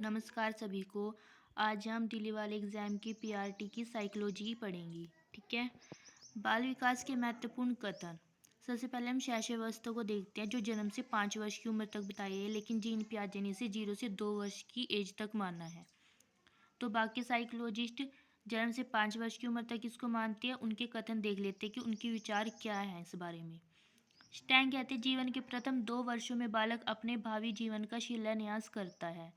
नमस्कार सभी को। आज हम दिल्ली वाले एग्ज़ाम की पीआरटी की साइकोलॉजी पढ़ेंगी। ठीक है। बाल विकास के महत्वपूर्ण कथन। सबसे पहले हम शैशवावस्था को देखते हैं, जो जन्म से 5 वर्ष की उम्र तक बताई है, लेकिन जीन पियाजे से 0 से 2 वर्ष की एज तक माना है। तो बाकी साइकोलॉजिस्ट जन्म से 5 वर्ष की उम्र तक इसको मानते हैं। उनके कथन देख लेते हैं कि उनके विचार क्या हैं इस बारे में। स्टैंग कहते हैं, जीवन के प्रथम 2 वर्षों में बालक अपने भावी जीवन का शिलान्यास करता है।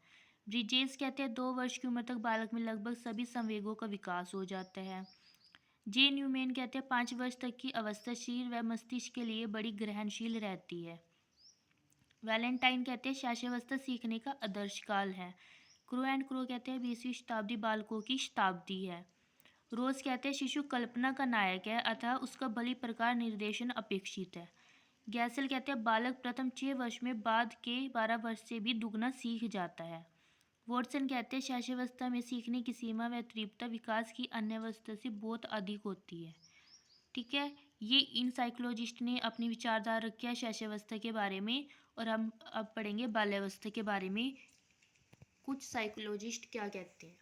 ब्रिजेस कहते हैं, 2 वर्ष की उम्र तक बालक में लगभग सभी संवेगों का विकास हो जाता है। जे न्यूमैन कहते हैं, 5 वर्ष तक की अवस्था शरीर व मस्तिष्क के लिए बड़ी ग्रहणशील रहती है। वैलेंटाइन कहते हैं, शैशवावस्था सीखने का आदर्श काल है। क्रो एंड क्रो कहते हैं, 20वीं शताब्दी बालकों की शताब्दी है। रोज कहते हैं, शिशु कल्पना का नायक है, अतः उसका भली प्रकार निर्देशन अपेक्षित है। गैसल कहते हैं, बालक प्रथम 6 वर्ष में बाद के 12 वर्ष से भी दुगना सीख जाता है। वॉटसन कहते हैं, शैशवावस्था में सीखने की सीमा व तीव्रता विकास की अन्य अवस्था से बहुत अधिक होती है। ठीक है। ये इन साइकोलॉजिस्ट ने अपनी विचारधारा रखी है शैशवावस्था के बारे में। और हम अब पढ़ेंगे बाल्यावस्था के बारे में, कुछ साइकोलॉजिस्ट क्या कहते हैं।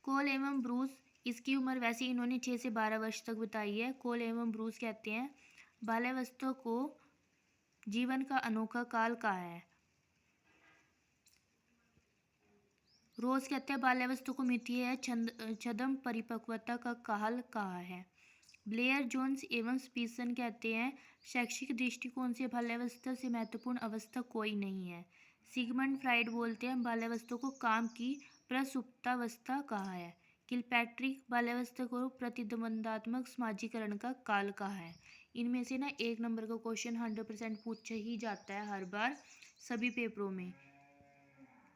कोल एवं ब्रूस, इसकी उम्र वैसे इन्होंने 6 से 12 वर्ष तक बताई है। कोल एवं ब्रूस कहते हैं, बाल्यावस्था को जीवन का अनोखा काल कहा है। रोज कहते हैं, बाल्यावस्था को मितीय छद्म परिपक्वता का काल कहा है। ब्लेयर जोन्स एवं स्पीसन कहते हैं, शैक्षिक दृष्टिकोण से बाल्यावस्था से महत्वपूर्ण अवस्था कोई नहीं है। सिगमंड फ्राइड बोलते हैं, बाल्यावस्था को काम की प्रसुप्तावस्था कहा है। किलपैट्रिक बाल्यावस्था को प्रतिद्वंदात्मक समाजीकरण का काल कहा है। इनमें से ना 1 नंबर का क्वेश्चन 100% पूछा ही जाता है हर बार सभी पेपरों में।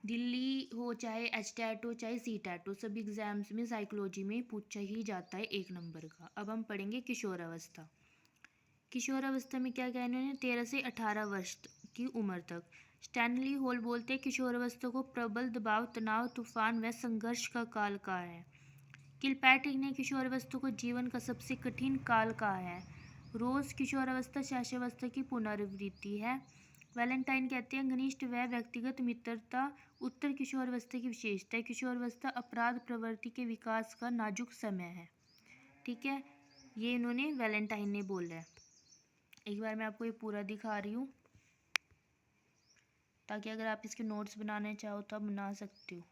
दिल्ली हो चाहे एचटैट हो चाहे सीटैट हो, सभी एग्जाम्स में साइकोलॉजी में पूछा ही जाता है 1 नंबर का। अब हम पढ़ेंगे किशोरावस्था। किशोरावस्था में क्या कहना है, 13 से 18 वर्ष की उम्र तक। स्टैनली हॉल बोलते हैं, किशोरावस्था को प्रबल दबाव, तनाव, तूफान व संघर्ष का काल कहा है। किलपैट्रिक ने किशोरावस्था को जीवन का सबसे कठिन काल कहा है। रोज किशोरावस्था शैशवावस्था की पुनरावृत्ति है। वैलेंटाइन कहते हैं, घनिष्ठ व व्यक्तिगत मित्रता उत्तर किशोरावस्था की विशेषता है। किशोरावस्था अपराध प्रवृत्ति के विकास का नाजुक समय है। ठीक है, ये इन्होंने वैलेंटाइन ने बोला है। एक बार मैं आपको ये पूरा दिखा रही हूँ, ताकि अगर आप इसके नोट्स बनाने चाहो तो आप बना सकते हो।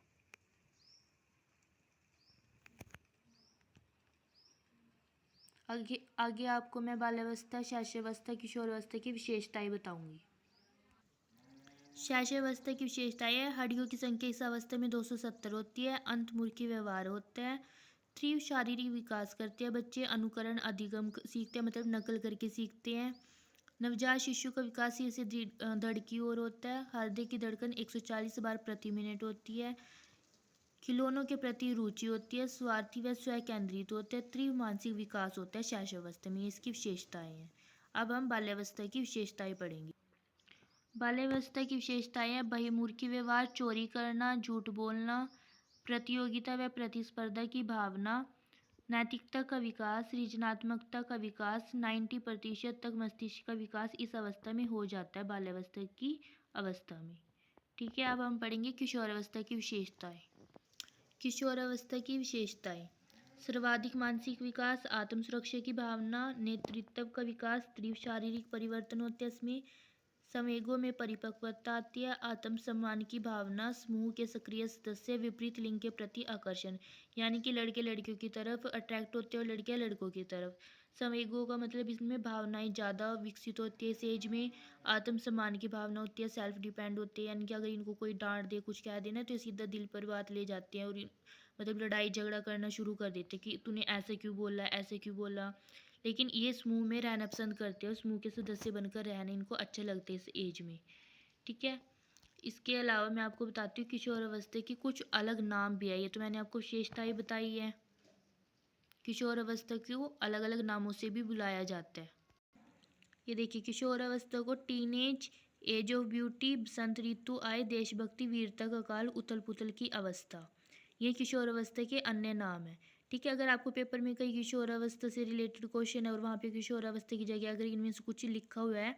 आगे आपको मैं बाल्यावस्था, शैशवावस्था, किशोरावस्था की विशेषताएं बताऊंगी। शैशवावस्था की विशेषताएं है, हड्डियों की संख्या इस अवस्था में 270 होती है। अंतर्मुखी व्यवहार होता है। तीव्र शारीरिक विकास करते हैं। बच्चे अनुकरण अधिगम सीखते हैं, मतलब नकल करके सीखते हैं। नवजात शिशु का विकास सिर से धड़ की ओर होता है। हृदय की धड़कन 140 बार प्रति मिनट होती है। खिलौनों के प्रति रुचि होती है। स्वार्थी व स्व केंद्रित होते हैं। तीव्र मानसिक विकास होता है शैशवावस्था में, इसकी विशेषताएं हैं। अब हम बाल्यावस्था की विशेषताएं पढ़ेंगे। बाल्यावस्था की विशेषताएं हैं, बहिर्मुखी व्यवहार, चोरी करना, झूठ बोलना, प्रतियोगिता व प्रतिस्पर्धा की भावना, नैतिकता का विकास, सृजनात्मकता का विकास। 90% तक मस्तिष्क का विकास इस अवस्था में हो जाता है, बाल्यावस्था की अवस्था में। ठीक है, अब हम पढ़ेंगे किशोरावस्था की विशेषताएं। किशोरावस्था की विशेषताएं, सर्वाधिक मानसिक विकास, आत्म सुरक्षा की भावना, नेतृत्व का विकास, तीव्र शारीरिक परिवर्तन होते हैं इसमें। संवेगों में परिपक्वता आती है। आत्मसम्मान की भावना, समूह के सक्रिय सदस्य, विपरीत लिंग के प्रति आकर्षण, यानी कि लड़के लड़कियों की तरफ अट्रैक्ट होते हैं और लड़कियां लड़कों की तरफ। संवेगों का मतलब इसमें भावनाएं ज़्यादा विकसित होती है इस एज में। आत्मसम्मान की भावना होती है, सेल्फ डिपेंड होते हैं, यानी कि अगर इनको कोई डांट दे, कुछ कह देना, तो सीधा दिल पर बात ले जाते हैं और मतलब लड़ाई झगड़ा करना शुरू कर देते कि तूने ऐसे क्यों बोला, ऐसे क्यों बोला। लेकिन ये समूह में रहना पसंद करते हैं और समूह के सदस्य बनकर रहना इनको अच्छा लगता है इस एज में। ठीक है, इसके अलावा मैं आपको बताती हूँ किशोरावस्था की कुछ अलग नाम भी है। ये तो मैंने आपको विशेषताएं बताई है। किशोरावस्था को अलग अलग नामों से भी बुलाया जाता है। ये देखिए, किशोरावस्था को टीनेज, एज ऑफ ब्यूटी, बसंत ऋतु आए, देशभक्ति, वीरता का काल, उथल पुथल की अवस्था, ये किशोरावस्था के अन्य नाम है। ठीक है, अगर आपको पेपर में कहीं किशोरावस्था से रिलेटेड क्वेश्चन है और वहाँ पे किशोरावस्था की जगह अगर इनमें से कुछ लिखा हुआ है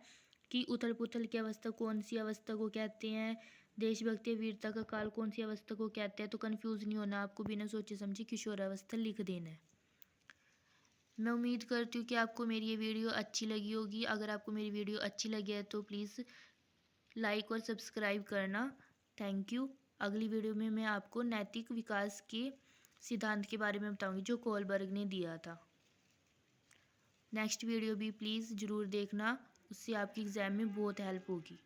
कि उथल पुथल की अवस्था कौन सी अवस्था को कहते हैं, देशभक्ति या वीरता का काल कौन सी अवस्था को कहते हैं। तो कंफ्यूज नहीं होना, आपको बिना सोचे समझे किशोरावस्था लिख देना है। मैं उम्मीद करती हूँ कि आपको मेरी ये वीडियो अच्छी लगी होगी। अगर आपको मेरी वीडियो अच्छी लगी है तो प्लीज़ लाइक और सब्सक्राइब करना। Thank you. अगली वीडियो में मैं आपको नैतिक विकास के सिद्धांत के बारे में बताऊंगी जो कोलबर्ग ने दिया था। नेक्स्ट वीडियो भी प्लीज़ ज़रूर देखना, उससे आपकी एग्ज़ाम में बहुत हेल्प होगी।